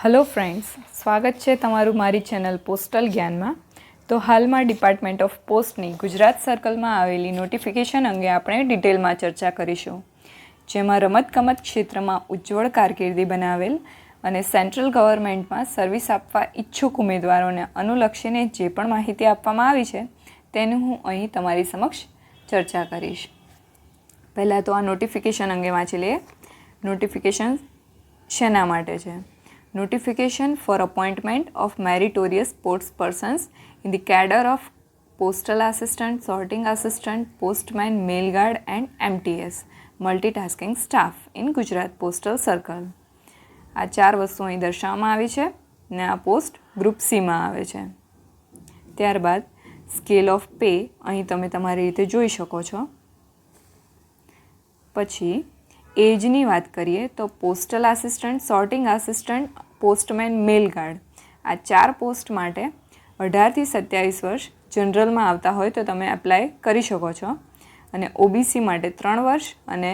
Hello friends, સ્વાગત છે તમારું મારી ચેનલ પોસ્ટલ જ્ઞાનમાં. તો હાલમાં ડિપાર્ટમેન્ટ ઓફ પોસ્ટની ગુજરાત સર્કલમાં આવેલી નોટિફિકેશન અંગે આપણે ડિટેલમાં ચર્ચા કરીશું, જેમાં રમતગમત ક્ષેત્રમાં ઉજ્જવળ કારકિર્દી બનાવેલ અને સેન્ટ્રલ ગવર્મેન્ટમાં સર્વિસ આપવા ઈચ્છુક ઉમેદવારોને અનુલક્ષીને જે પણ માહિતી આપવામાં આવી છે તેનું હું અહીં તમારી સમક્ષ ચર્ચા કરીશ. પહેલાં તો આ નોટિફિકેશન અંગે વાંચી લઈએ. નોટિફિકેશન શેના માટે છે? Notification for appointment of meritorious sports persons in the cadre of postal assistant, sorting assistant, postman, mail guard and MTS multitasking staff in Gujarat Postal Circle. આ 4 વસ્તુ અહીં દર્શાવવામાં આવી છે ને આ પોસ્ટ ગ્રુપ સીમાં આવે છે. ત્યારબાદ સ્કેલ ઓફ પે અહીં તમે તમારી રીતે જોઈ શકો છો. પછી એજની વાત કરીએ તો postal assistant, sorting assistant, postman, mail guard આ 4 પોસ્ટ માટે 18થી 27 વર્ષ જનરલમાં આવતા હોય તો તમે એપ્લાય કરી શકો છો. અને ઓબીસી માટે 3 વર્ષ અને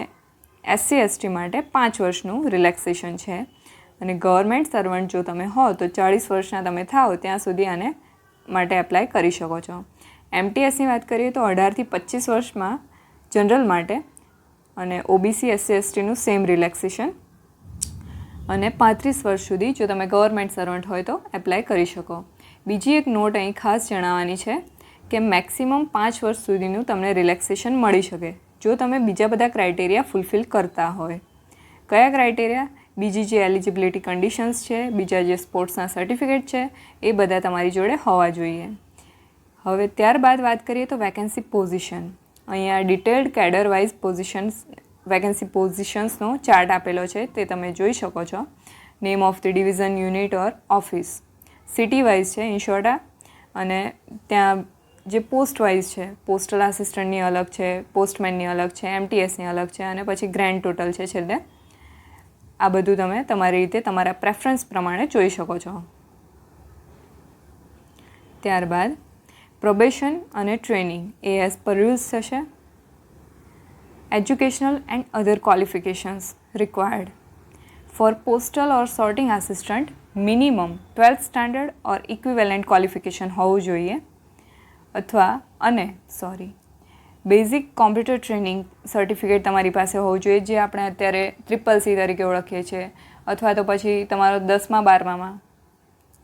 એસસી એસટી માટે 5 વર્ષનું રિલેક્સેશન છે. અને ગવર્મેન્ટ સર્વન્ટ જો તમે હો તો 40 વર્ષના તમે થાઓ ત્યાં સુધી આને માટે એપ્લાય કરી શકો છો. એમટીએસની વાત કરીએ તો 18થી 25 વર્ષમાં જનરલ માટે અને ઓબીસી એસસી એસટીનું સેમ રિલેક્સેશન. અને 35 વર્ષ સુધી જો તમે ગવર્મેન્ટ સર્વન્ટ હોય તો એપ્લાય કરી શકો. બીજી એક નોટ અહીં ખાસ જણાવવાની છે કે મેક્સિમમ 5 વર્ષ સુધીનું તમને રિલેક્સેશન મળી શકે જો તમે બીજા બધા ક્રાઇટેરિયા ફૂલફિલ કરતા હોય. કયા ક્રાઇટેરિયા? બીજી જે એલિજિબિલિટી કન્ડિશન્સ છે, બીજા જે સ્પોર્ટ્સના સર્ટિફિકેટ છે એ બધા તમારી જોડે હોવા જોઈએ. હવે ત્યારબાદ વાત કરીએ તો વેકેન્સી પોઝિશન. અહીંયા ડિટેલ્ડ કેડર વાઇઝ વેકેન્સી પોઝિશન્સનો ચાર્ટ આપેલો છે તે તમે જોઈ શકો છો. Name of the division, unit or office, city wise છે ઇન્શોર્ટા. અને ત્યાં જે પોસ્ટ વાઇઝ છે, પોસ્ટલ આસિસ્ટન્ટની અલગ છે, પોસ્ટમેનની અલગ છે, એમટીએસની અલગ છે અને પછી ગ્રેન્ડ ટોટલ છે છેલ્લે. આ બધું તમે તમારી રીતે તમારા પ્રેફરન્સ પ્રમાણે જોઈ શકો છો. ત્યારબાદ પ્રોબેશન અને ટ્રેનિંગ એ એઝ પર રૂલ્સ થશે. Educational and other qualifications required four postal or sorting assistant minimum 12th standard or equivalent qualification હોવું જોઈએ. બેઝિક કોમ્પ્યુટર ટ્રેનિંગ સર્ટિફિકેટ તમારી પાસે હોવું જોઈએ, જે આપણે અત્યારે CCC તરીકે ઓળખીએ છીએ. અથવા તો પછી તમારો 10મા 12મામાં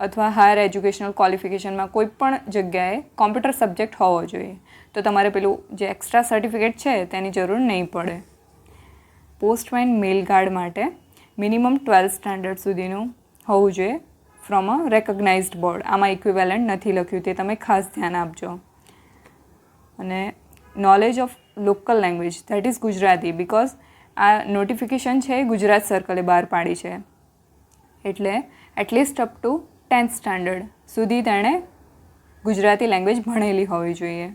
અથવા હાયર એજ્યુકેશનલ ક્વોલિફિકેશનમાં કોઈ પણ જગ્યાએ કોમ્પ્યુટર સબ્જેક્ટ હોવો જોઈએ. તો તમારે પેલું જે એક્સ્ટ્રા સર્ટિફિકેટ છે તેની જરૂર નહીં પડે. પોસ્ટમેન, મેલ ગાર્ડ માટે મિનિમમ 12th સ્ટાન્ડર્ડ સુધીનું હોવું જોઈએ ફ્રોમ અ રેકગ્નાઇઝડ બોર્ડ. આમાં ઇક્વિવેલન્ટ નથી લખ્યું, તે તમે ખાસ ધ્યાન આપજો. અને knowledge of local language that is Gujarati, because આ નોટિફિકેશન છે એ ગુજરાત સર્કલે બહાર પાડી છે એટલે at least up to 10th standard સુધી તેણે ગુજરાતી લેંગ્વેજ ભણેલી હોવી જોઈએ.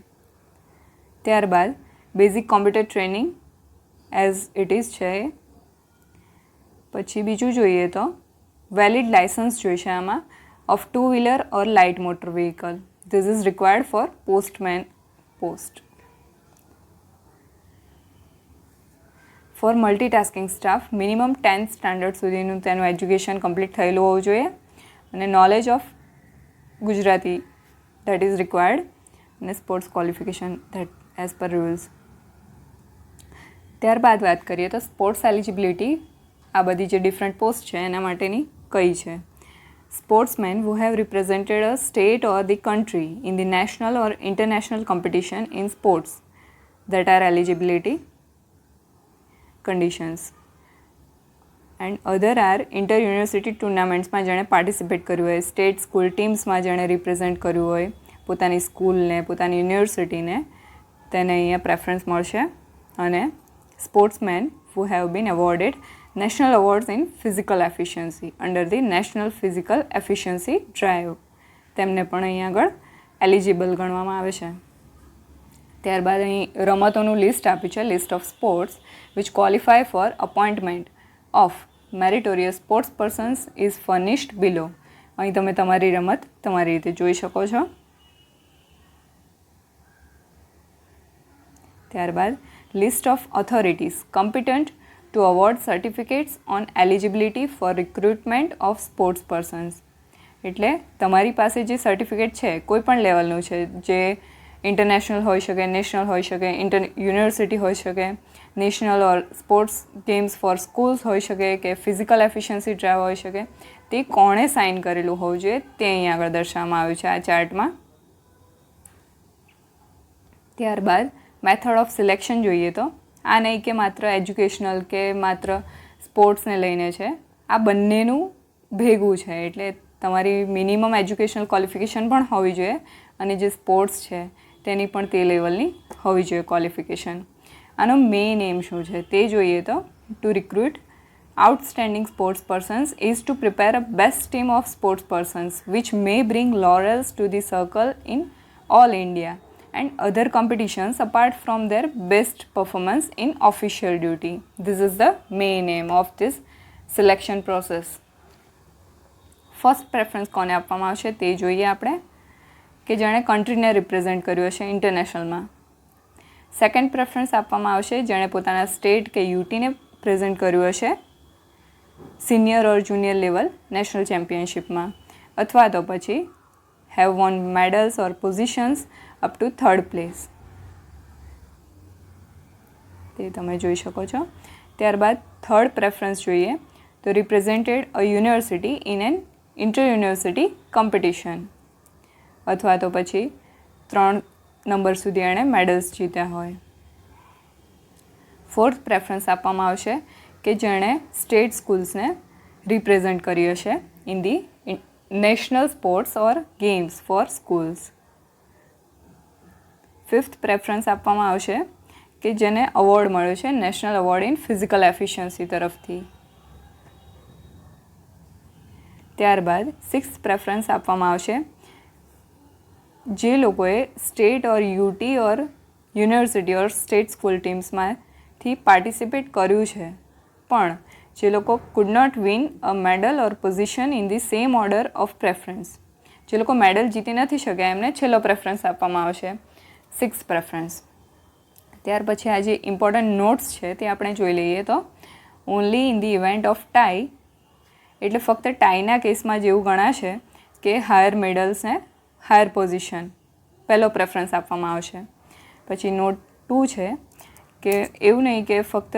ત્યારબાદ basic computer training as it is છે. પછી બીજું જોઈએ તો વેલિડ લાઇસન્સ જોઈશે આમાં of 2 wheeler or light motor vehicle. This is required for postman post. For multitasking staff minimum 10th standard સુધીનું તેનું એજ્યુકેશન કમ્પ્લીટ થયેલું હોવું જોઈએ. અને knowledge of Gujarati that is required. અને sports qualification that as per rules. ત્યારબાદ વાત કરીએ તો સ્પોર્ટ્સ એલિજિબિલિટી આ બધી જે ડિફરન્ટ પોસ્ટ છે એના માટેની કઈ છે. Sportsman who have represented a state or the country in the national or international competition in sports that are eligibility conditions and other are inter university ટુર્નામેન્ટ્સમાં જેણે પાર્ટિસિપેટ કર્યું હોય, સ્ટેટ સ્કૂલ ટીમ્સમાં જેણે represent કર્યું હોય પોતાની સ્કૂલને, પોતાની યુનિવર્સિટીને, તેને અહીંયા પ્રેફરન્સ મળશે. અને sportsman who have been awarded national awards in physical efficiency under the national physical efficiency drive તેમને પણ અહીં આગળ એલિજિબલ ગણવામાં આવે છે. ત્યારબાદ અહીં રમતોનું લિસ્ટ આપ્યું છે. List of sports which qualify for appointment of meritorious sports persons is furnished below. અહીં તમે તમારી રમત તમારી રીતે જોઈ શકો છો. ત્યારબાદ list of authorities competent to award certificates on eligibility for recruitment of sports persons. એટલે તમારી પાસે જે સર્ટિફિકેટ છે કોઈ પણ લેવલનું છે, જે ઇન્ટરનેશનલ હોઈ શકે, નેશનલ હોઈ શકે, યુનિવર્સિટી હોઈ શકે, national or sports games for schools હોઈ શકે, કે ફિઝિકલ એફિશિયન્સી ડ્રાઈવ હોઈ શકે, તે કોણે સાઇન કરેલું હોવું જોઈએ તે અહીં આગળ દર્શાવવામાં આવ્યું છે આ ચાર્ટમાં. ત્યારબાદ મેથડ ઓફ સિલેક્શન જોઈએ તો આ નહીં કે માત્ર એજ્યુકેશનલ કે માત્ર સ્પોર્ટ્સને લઈને છે, આ બંનેનું ભેગું છે. એટલે તમારી મિનિમમ એજ્યુકેશનલ ક્વોલિફિકેશન પણ હોવી જોઈએ અને જે સ્પોર્ટ્સ છે તેની પણ તે લેવલની હોવી જોઈએ ક્વોલિફિકેશન. આનો મેઇન એમ શું છે તે જોઈએ તો to recruit outstanding sports persons is to prepare a best team of sports persons which may bring laurels to the circle in all India and other competitions apart from their best performance in official duty. This is the main aim of this selection process. First preference કોને આપવામાં આવશે તે જોઈએ આપણે, કે જેણે કન્ટ્રીને represent કર્યું હશે ઇન્ટરનેશનલમાં. સેકન્ડ પ્રેફરન્સ આપવામાં આવશે જેણે પોતાના સ્ટેટ કે યુટીને પ્રેઝન્ટ કર્યું હશે સિનિયર ઓર જુનિયર લેવલ નેશનલ ચેમ્પિયનશિપમાં, અથવા તો પછી have von medals or positions up to third place, તે તમે જોઈ શકો છો. ત્યારબાદ થર્ડ પ્રેફરન્સ જોઈએ તો represented a university in an inter university competition, અથવા તો પછી 3 નંબર સુધી એણે મેડલ્સ જીત્યા હોય. ફોર્થ પ્રેફરન્સ આપવામાં આવશે કે જેણે સ્ટેટ સ્કૂલ્સને રિપ્રેઝન્ટ કરી હશે in the national sports or games for schools. Fifth preference આપવામાં આવશે કે જેને અવોર્ડ મળ્યો છે national award in physical efficiency તરફથી. ત્યારબાદ સિક્સ્થ પ્રેફરન્સ આપવામાં આવશે જે લોકોએ state or UT or university or state school ટીમ્સમાંથી પાર્ટિસિપેટ કર્યું છે પણ જે લોકો could not win a medal or position in the same order of preference, જે લોકો મેડલ જીતી નથી શક્યા એમને છેલ્લો પ્રેફરન્સ આપવામાં આવશે, સિક્સ પ્રેફરન્સ. ત્યાર પછી આ જે ઇમ્પોર્ટન્ટ નોટ્સ છે તે આપણે જોઈ લઈએ તો only in the event of tie, એટલે ફક્ત ટાઈના કેસમાં જેવું ગણાશે કે હાયર મેડલ્સને હાયર પોઝિશન પહેલો પ્રેફરન્સ આપવામાં આવશે. પછી નોટ 2 છે કે એવું નહીં કે ફક્ત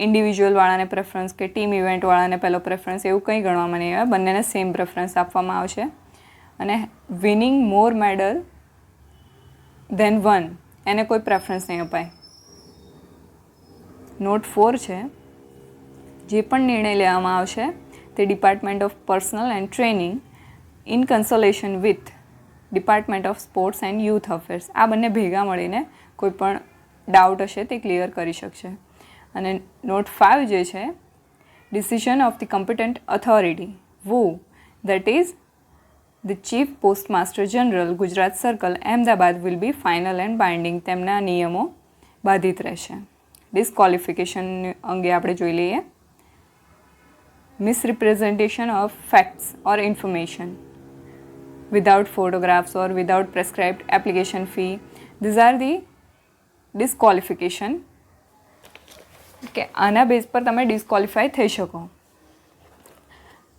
ઇન્ડિવિજ્યુઅલવાળાને પ્રેફરન્સ કે ટીમ ઇવેન્ટવાળાને પહેલો પ્રેફરન્સ એવું કંઈ ગણવામાં નહીં આવે, બંનેને સેમ પ્રેફરન્સ આપવામાં આવશે. અને વિનિંગ મોર મેડલ ધેન વન એને કોઈ પ્રેફરન્સ નહીં અપાય. નોટ 4 છે જે પણ નિર્ણય લેવામાં આવશે તે department of personnel and training in consolation with department of sports and youth affairs, આ બંને ભેગા મળીને કોઈ પણ ડાઉટ હશે તે ક્લિયર કરી શકશે. અને નોટ 5 જે છે decision of the competent authority who that is the chief postmaster general Gujarat circle Ahmedabad will be final and binding, તેમના નિયમો બાધિત રહેશે. ડિસ્ક્વોલિફિકેશન અંગે આપણે જોઈ લઈએ. Misrepresentation of facts or information without photographs or without prescribed application fee, these are the disqualification. કે આના બેઝ પર તમે ડિસ્ક્વોલિફાય થઈ શકો.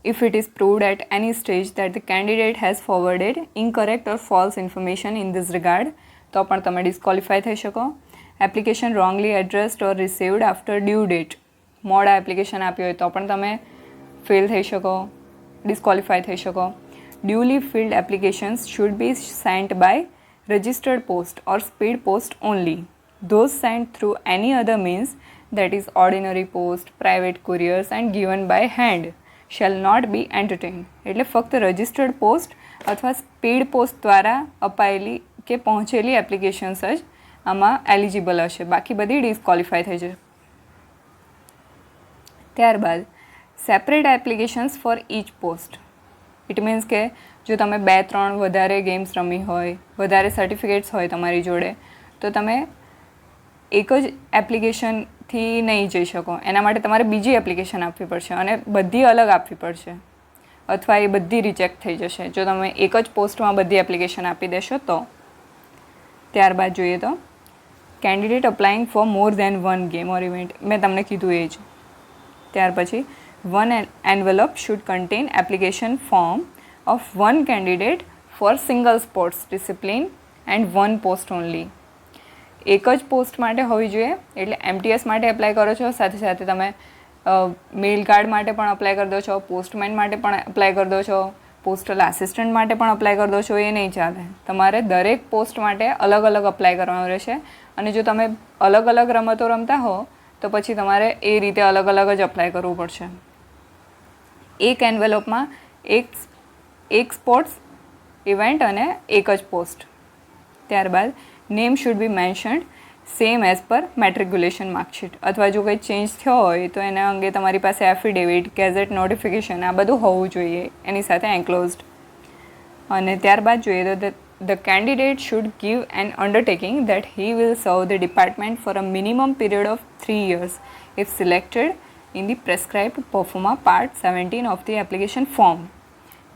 If it is proved at any stage that the candidate has forwarded incorrect or false information in this regard, તો પણ તમે ડિસ્ક્વોલિફાય થઈ શકો. Application wrongly addressed or received after due date, મોડા એપ્લિકેશન આપ્યું હોય તો પણ તમે ફેલ થઈ શકો, ડિસ્ક્વોલિફાય થઈ શકો. Duly filled applications should be sent by registered post or speed post only. Those sent through any other means, that is ordinary post, private couriers and given by hand, shall not be entertained. એટલે ફક્ત registered post અથવા speed post દ્વારા અપાયેલી કે પહોંચેલી applications જ આમાં eligible હશે, બાકી બધી ડિસ્ક્વોલિફાય થઈ જશે. ત્યારબાદ separate applications for each post. It means કે જો તમે 2-3 વધારે ગેમ્સ રમી હોય, વધારે સર્ટિફિકેટ્સ હોય તમારી જોડે, તો તમે એક જ એપ્લિકેશનથી નહીં જઈ શકો, એના માટે તમારે બીજી એપ્લિકેશન આપવી પડશે અને બધી અલગ આપવી પડશે, અથવા એ બધી રિજેક્ટ થઈ જશે જો તમે એક જ પોસ્ટમાં બધી એપ્લિકેશન આપી દેશો તો. ત્યારબાદ જોઈએ તો candidate applying for more than one game or event, મેં તમને કીધું એ જ ત્યાર પછી one envelope should contain application form of one candidate for single sports discipline and one post only. એક જ પોસ્ટ માટે હોવી જોઈએ. એટલે MTS માટે એપ્લાય કરો છો, સાથે સાથે તમે મેલ કાર્ડ માટે પણ અપ્લાય કરી દો છો, પોસ્ટમેન માટે પણ અપ્લાય કરી દો છો, પોસ્ટલ આસિસ્ટન્ટ માટે પણ અપ્લાય કરી દો છો, એ નહીં ચાલે. તમારે દરેક પોસ્ટ માટે અલગ અલગ અપ્લાય કરવાનું રહેશે. અને જો તમે અલગ અલગ રમતો રમતા હો તો પછી તમારે એ રીતે અલગ અલગ જ અપ્લાય કરવું પડશે. એક એન્વેલોપમાં એક સ્પોર્ટ્સ ઇવેન્ટ અને એક જ પોસ્ટ. ત્યારબાદ name should be mentioned same as per matriculation marksheet. અથવા જો કંઈ ચેન્જ થયો હોય તો એના અંગે તમારી પાસે એફિડેવિટ, ગેઝેટ નોટિફિકેશન આ બધું હોવું જોઈએ એની સાથે એન્ક્લોઝડ. અને ત્યારબાદ જોઈએ તો the candidate should give an undertaking that he will serve the department for a minimum period of 3 years if selected in the prescribed performa part 17 of the application form.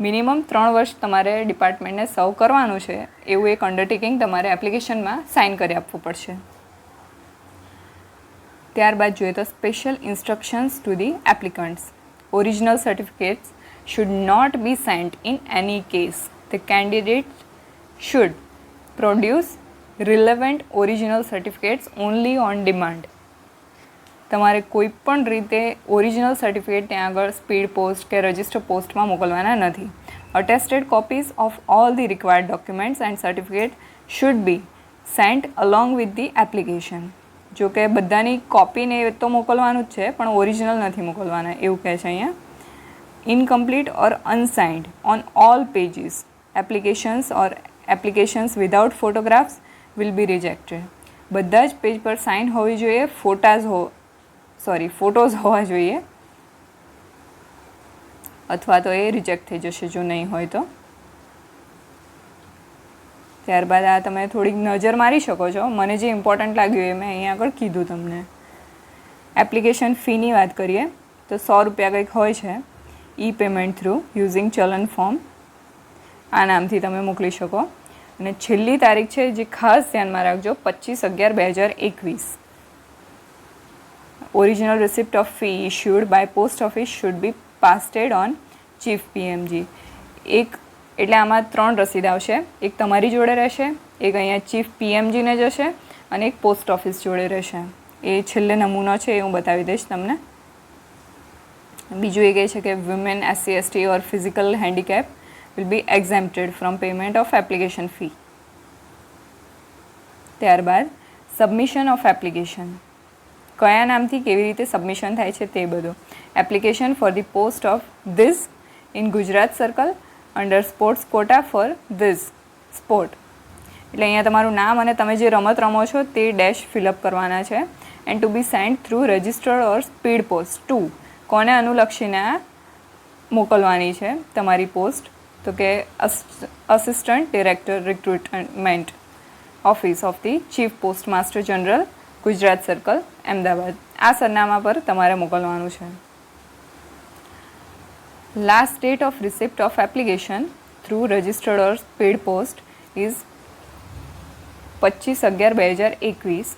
Minimum 3 વર્ષ તમારે ડિપાર્ટમેન્ટને સર્વ કરવાનું છે એવું એક અંડરટેકિંગ તમારે એપ્લિકેશનમાં sign કરી આપવું પડશે. ત્યારબાદ જોઈએ તો special instructions to the applicants. Original certificates should not be sent in any case. The candidate should produce relevant original certificates only on demand. તમારે કોઈ પણ રીતે ઓરિજિનલ સર્ટિફિકેટ ત્યાં આગળ સ્પીડ પોસ્ટ કે રજિસ્ટર પોસ્ટમાં મોકલવાના નથી. Attested copies of all the required documents and certificate should be sent along with the application. જો કે બધાની કોપીને તો મોકલવાનું જ છે પણ ઓરિજિનલ નથી મોકલવાના એવું કહે છે અહીંયા. Incomplete or unsigned on all pages applications without photographs will be rejected. બધા જ પેજ પર સાઇન હોવી જોઈએ, ફોટોઝ હોવા જોઈએ, અથવા તો એ રિજેક્ટ થઈ જશે જો નહીં હોય તો. ત્યારબાદ આ તમે થોડીક નજર મારી શકો છો. મને જે ઇમ્પોર્ટન્ટ લાગ્યું એ મેં અહીંયા આગળ કીધું તમને. એપ્લિકેશન ફીની વાત કરીએ તો 100 રૂપિયા કંઈક હોય છે. ઈ પેમેન્ટ થ્રુ યુઝિંગ ચલન ફોર્મ આ નામથી તમે મોકલી શકો. અને છેલ્લી તારીખ છે જે ખાસ ધ્યાનમાં રાખજો 25/11/2021. Original receipt of fee issued by post office should be pasted on chief PMG. એટલે આમાં 3 રસીદ આવશે. એક તમારી જોડે રહેશે, એક અહીંયા ચીફ PMGને જશે અને એક પોસ્ટ ઓફિસ જોડે રહેશે. એ છેલ્લે નમૂનો છે એ હું બતાવી દઈશ તમને. બીજું એ કહે છે કે women, SC, ST or physical handicap will be exempted from payment of application fee. ત્યારબાદ સબમિશન ઓફ એપ્લિકેશન. કયા નામથી કેવી રીતે સબમિશન થાય છે તે બધું. Application for the post of this in Gujarat circle under sports quota for this sport. એટલે અહીંયા તમારું નામ અને તમે જે રમત રમો છો તે ડેશ ફિલઅપ કરવાના છે. And to be send through registered or speed post to. કોને અનુલક્ષીને મોકલવાની છે તમારી પોસ્ટ? તો કે assistant director recruitment office of the chief post master general Gujarat circle Ahmedabad. આ સરનામા પર તમારે મોકલવાનું છે. Last date of receipt of application through registered or speed post is 25/11/2021.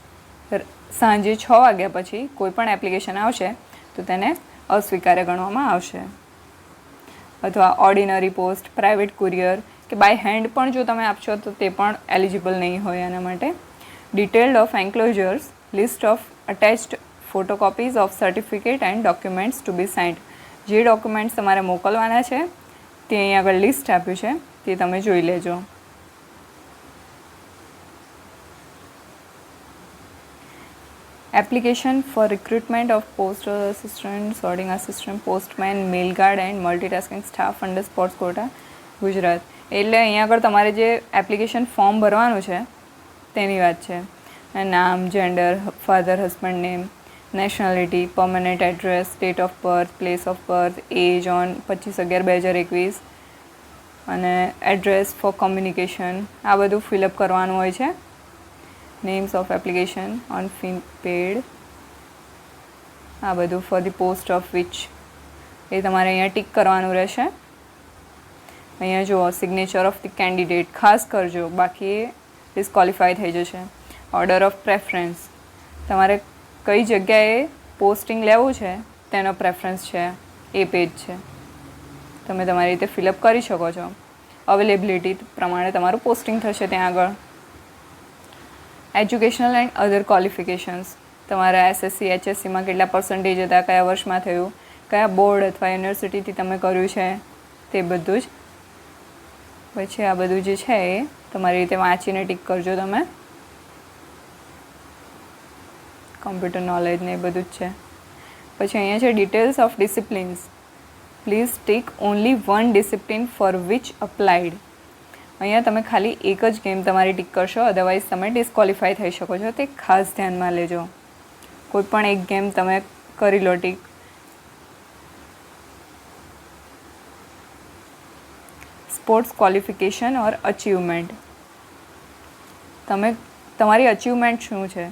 સાંજે 6 વાગ્યા પછી કોઈ પણ એપ્લિકેશન આવશે તો તેને અસ્વીકાર્ય ગણવામાં આવશે. અથવા ઓર્ડિનરી પોસ્ટ, પ્રાઇવેટ કુરિયર કે બાય હેન્ડ પણ જો તમે આપશો તો તે પણ એલિજિબલ નહીં હોય એના માટે. Detailed of enclosures, list of attached photocopies of certificate and documents to be signed. જે ડોક્યુમેન્ટ્સ તમારે મોકલવાના છે તે અહીં આગળ લિસ્ટ આપ્યું છે તે તમે જોઈ લેજો. Application for recruitment of postal assistant, sorting assistant, postman, mail guard and multitasking staff under sports quota Gujarat. એટલે અહીંયા આગળ તમારે જે એપ્લિકેશન ફોર્મ ભરવાનું છે તેની વાત છે. નામ, gender, father, husband name, nationality, permanent address, date of birth, place of birth, age on 25/11/2021 અને એડ્રેસ ફોર કમ્યુનિકેશન આ બધું ફિલઅપ કરવાનું હોય છે. Names of application on fee paid આ બધું for the post of which એ તમારે અહીંયા ટિક કરવાનું રહેશે. અહીંયા જુઓ સિગ્નેચર ઓફ ધી કેન્ડિડેટ ખાસ કરજો, બાકી એ ડિસ્ક્વોલિફાય થઈ જશે. ઓર્ડર ઓફ પ્રેફરન્સ, તમારે કઈ જગ્યાએ પોસ્ટિંગ લેવું છે તેનો પ્રેફરન્સ છે, એ પેજ છે. તમે તમારી રીતે ફિલઅપ કરી શકો છો. અવેલેબિલિટી પ્રમાણે તમારું પોસ્ટિંગ થશે ત્યાં આગળ. એજ્યુકેશનલ એન્ડ અધર ક્વોલિફિકેશન્સ, તમારા એસએસસી એચએસસીમાં કેટલા પર્સન્ટેજ હતા, કયા વર્ષમાં થયું, કયા બોર્ડ અથવા યુનિવર્સિટીથી તમે કર્યું છે, તે બધું જ. પછી આ બધું જે છે એ તમારી રીતે વાંચીને ટીક કરજો તમે. કમ્પ્યુટર નોલેજ ને એ બધું જ છે. પછી અહીંયા છે details of disciplines. Please tick only one discipline for which applied. અહીંયા તમે ખાલી એક જ ગેમ તમારી ટીક કરશો, અધરવાઇઝ તમે ડિસ્ક્વોલિફાય થઈ શકો છો. તે ખાસ ધ્યાનમાં લેજો. કોઈ પણ એક ગેમ તમે કરી લો ટીક. સ્પોર્ટ્સ ક્વોલિફિકેશન ઓર અચીવમેન્ટ, તમે તમારી અચીવમેન્ટ શું છે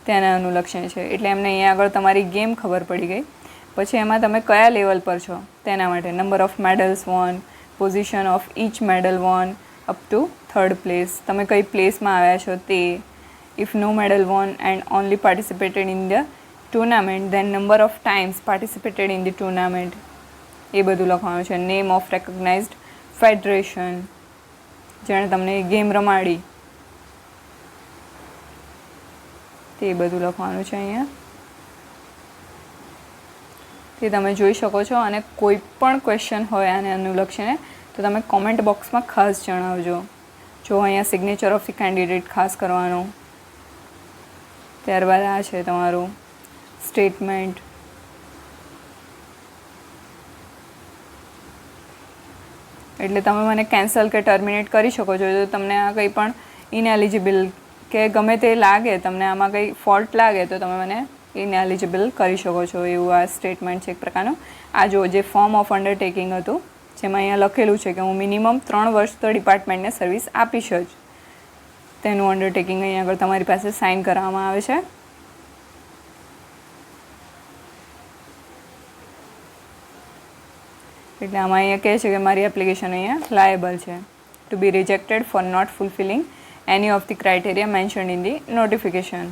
તેના અનુલક્ષે છે. એટલે એમને અહીંયા આગળ તમારી ગેમ ખબર પડી ગઈ. પછી એમાં તમે કયા લેવલ પર છો તેના માટે number of medals won, position of each medal won up to 3rd place, તમે કઈ પ્લેસમાં આવ્યા છો તે. If no medal won and only participated in the tournament then number of times participated in the tournament, એ બધું લખવાનું છે. નેમ ઓફ રેકોગ્નાઇઝડ ફેડરેશન, જેણે તમને ગેમ રમાડી, તે બધું લખવાનું છે અહીંયા. તે તમે જોઈ શકો છો. અને કોઈ પણ ક્વેશ્ચન હોય આને અનુલક્ષીને તો તમે કોમેન્ટ બોક્સમાં ખાસ જણાવજો. જો અહીંયા સિગ્નેચર ઓફ ધી કેન્ડિડેટ ખાસ કરવાનું. ત્યારબાદ આ છે તમારું સ્ટેટમેન્ટ. એટલે તમે મને કેન્સલ કે ટર્મિનેટ કરી શકો છો. જો તમને આ કંઈ પણ ઇનએલિજિબલ કે ગમે તે લાગે, તમને આમાં કંઈ ફોલ્ટ લાગે તો તમે મને ઇનએલિજિબલ કરી શકો છો. એવું આ સ્ટેટમેન્ટ છે એક પ્રકારનું. આ જો જે ફોર્મ ઓફ અંડરટેકિંગ હતું, જેમાં અહીંયા લખેલું છે કે હું મિનિમમ 3 વર્ષ તો ડિપાર્ટમેન્ટને સર્વિસ આપીશ જ, તેનું અંડરટેકિંગ અહીંયા આગળ તમારી પાસે સાઇન કરવામાં આવે છે. એટલે આમાં અહીંયા કહે છે કે મારી એપ્લિકેશન અહીંયા લાયેબલ છે to be rejected for not fulfilling any of the criteria mention in the notification.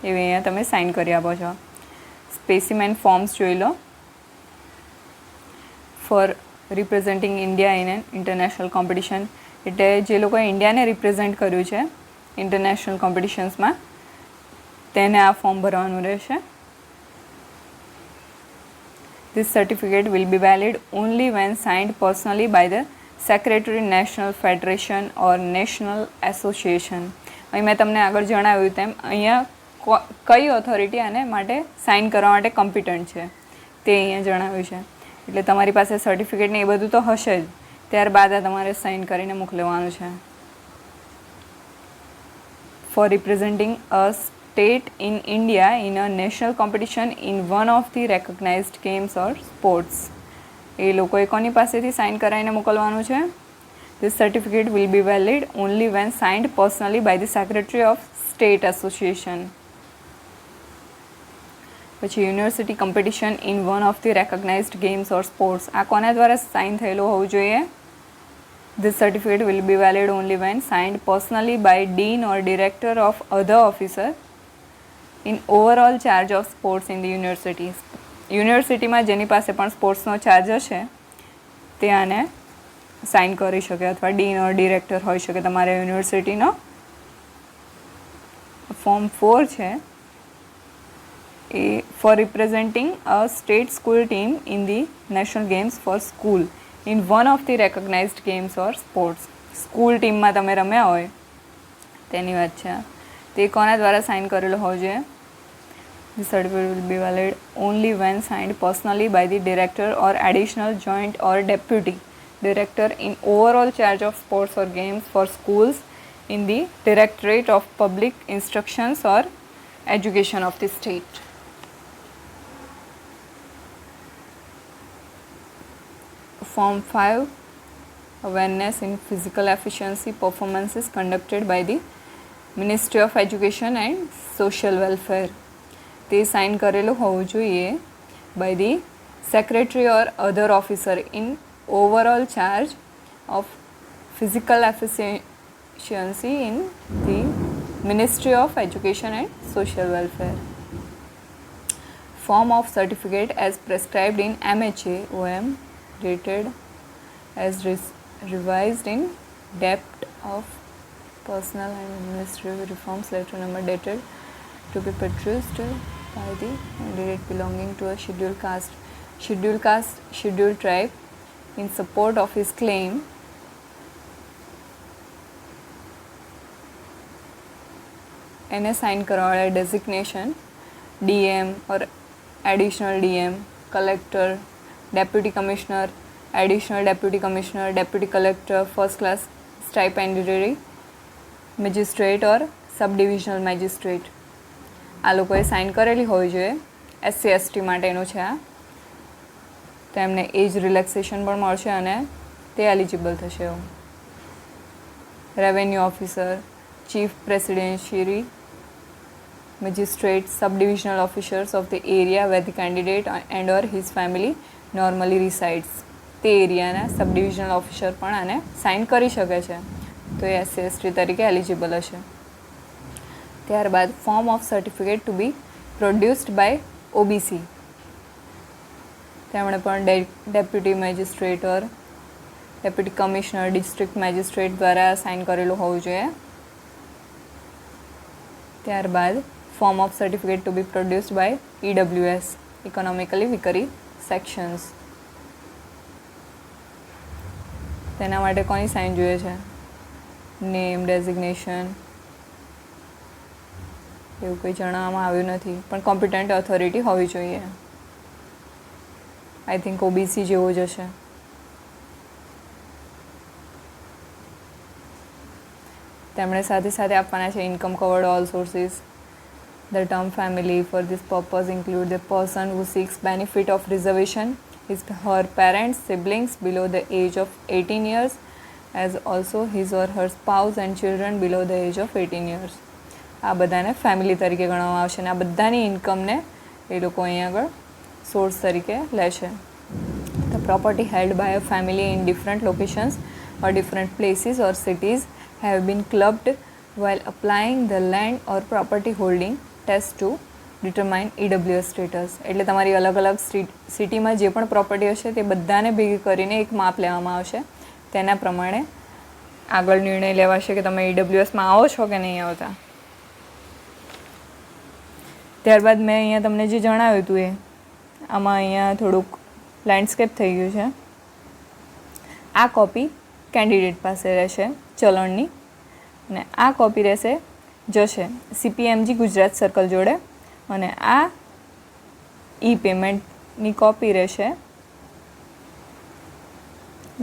એવી અહીંયા તમે સાઇન કરી આપો છો. સ્પેસિમેન ફોર્મ્સ જોઈ લો. For representing India in an international competition, એટલે જે લોકોએ ઇન્ડિયાને રિપ્રેઝેન્ટ કર્યું છે ઇન્ટરનેશનલ કોમ્પિટિશન્સમાં, તેને આ ફોર્મ ભરવાનું રહેશે. This certificate will be valid only when signed personally by the Secretary National Federation or National Association. અહીં મેં તમને આગળ જણાવ્યું તેમ અહીંયા કઈ ઓથોરિટી આને માટે સાઇન કરવા માટે કોમ્પિટન્ટ છે તે અહીંયા જણાવ્યું છે. એટલે તમારી પાસે સર્ટિફિકેટ ને એ બધું તો હશે જ, ત્યારબાદ આ તમારે સાઇન કરીને મોકલવાનું છે. For representing a state in India in a national competition in one of the recognized games or sports. એ લોકોએ કોની પાસેથી સાઇન કરાવીને મોકલવાનું છે? This certificate will be valid only when signed personally by the Secretary of State Association. પછી university competition in one of the recognised games or sports, આ કોના દ્વારા સાઇન થયેલું હોવું જોઈએ? This certificate will be valid only when signed personally by dean or director of other officer in overall charge of sports in the university. યુનિવર્સિટીમાં જેની પાસે પણ સ્પોર્ટ્સનો ચાર્જ હશે તે આને સાઇન કરી શકે, અથવા ડીન ઓર ડિરેક્ટર હોઈ શકે તમારે યુનિવર્સિટીનો. ફોર્મ 4 છે એ for representing a state school team in the national games for school in one of the recognised games or sports. School ટીમમાં તમે રમ્યા હોય તેની વાત છે. તે કોના દ્વારા સાઇન કરેલો હોવો જોઈએ? The certificate will be valid only when signed personally by the director or additional joint or deputy director in overall charge of sports or games for schools in the Directorate of Public Instructions or Education of the state. Form 5, awareness in physical efficiency performances conducted by the Ministry of Education and Social Welfare. તે sign કરેલું હોવું જોઈએ by the secretary or other officer in overall charge of physical efficiency in the ministry of education and social welfare. form of certificate as prescribed in MHA OM dated as revised in depth of personal and administrative reforms letter number dated to be produced by the candidate belonging to a scheduled tribe in support of his claim એને sign કરવાવાળા designation DM or additional DM, collector, deputy commissioner, additional deputy commissioner, deputy collector, first class stipendiary, magistrate or subdivisional magistrate. આ લોકોએ sign કરેલી હોવી જોઈએ. SC/ST માટેનું છે આ. તો એમને એજ રિલેક્સેશન પણ મળશે અને તે એલિજિબલ થશે. Revenue officer, chief presidency, magistrate, subdivisional officers of the area where the candidate and or his family normally resides. તે એરિયાના સબ ડિવિઝનલ ઓફિસર પણ આને સાઇન કરી શકે છે. તો એ SC/ST તરીકે એલિજિબલ હશે. ત્યારબાદ form of certificate to be produced by OBC. તેમણે પણ deputy magistrate or deputy commissioner, district magistrate દ્વારા સાઇન કરેલું હોવું જોઈએ. ત્યારબાદ form of certificate to be produced by EWS, economically weaker sections. તેના માટે કોની સાઇન જોઈએ છે? નેમ, ડેઝિગ્નેશન એવું કંઈ જણાવવામાં આવ્યું નથી, પણ કોમ્પિટન્ટ ઓથોરિટી હોવી જોઈએ. આઈ થિંક OBC જેવો જ હશે. તેમણે સાથે સાથે આપવાના છે income covered all sources. The term family for this purpose include the person who seeks benefit of reservation, his her parents, siblings below the age of 18 years, as also his or her spouse and children below the age of 18 years. આ બધાને family તરીકે ગણવામાં આવશે અને આ બધાની ઇન્કમને એ લોકો અહીં આગળ સોર્સ તરીકે લેશે. The property held by a family in different locations or different places or cities have been clubbed while applying the land or property holding test to determine EWS status. એટલે તમારી અલગ અલગ સિટીમાં જે પણ પ્રોપર્ટી હશે તે બધાને ભેગી કરીને એક માપ લેવામાં આવશે. તેના પ્રમાણે આગળ નિર્ણય લેવાશે કે તમે EWSમાં આવો છો કે નહીં આવતા. ત્યારબાદ મેં અહીંયા તમને જે જણાવ્યું હતું એ આમાં અહીંયા થોડુંક લેન્ડસ્કેપ થઈ ગયું છે. આ કોપી કેન્ડિડેટ પાસે રહેશે ચલણની અને આ કોપી જશે CPMG ગુજરાત સર્કલ જોડે અને આ પેમેન્ટની કોપી રહેશે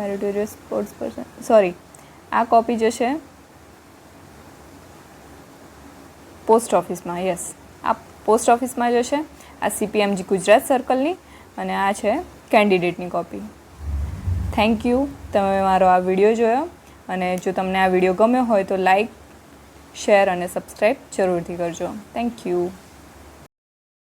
મેરિટોરિયસ સ્પોર્ટ્સ પર્સન આ કોપી જશે પોસ્ટ ઓફિસમાં. યસ, આ પોસ્ટ ઓફિસમાં જશે. આ CPMG ગુજરાત સર્કલની અને આ છે કેન્ડિડેટની કોપી. થેન્ક યુ, તમે મારો આ વિડીયો જોયો અને જો તમને આ વિડીયો ગમ્યો હોય તો લાઈક, શેર અને સબસ્ક્રાઈબ જરૂરથી કરજો. Thank you.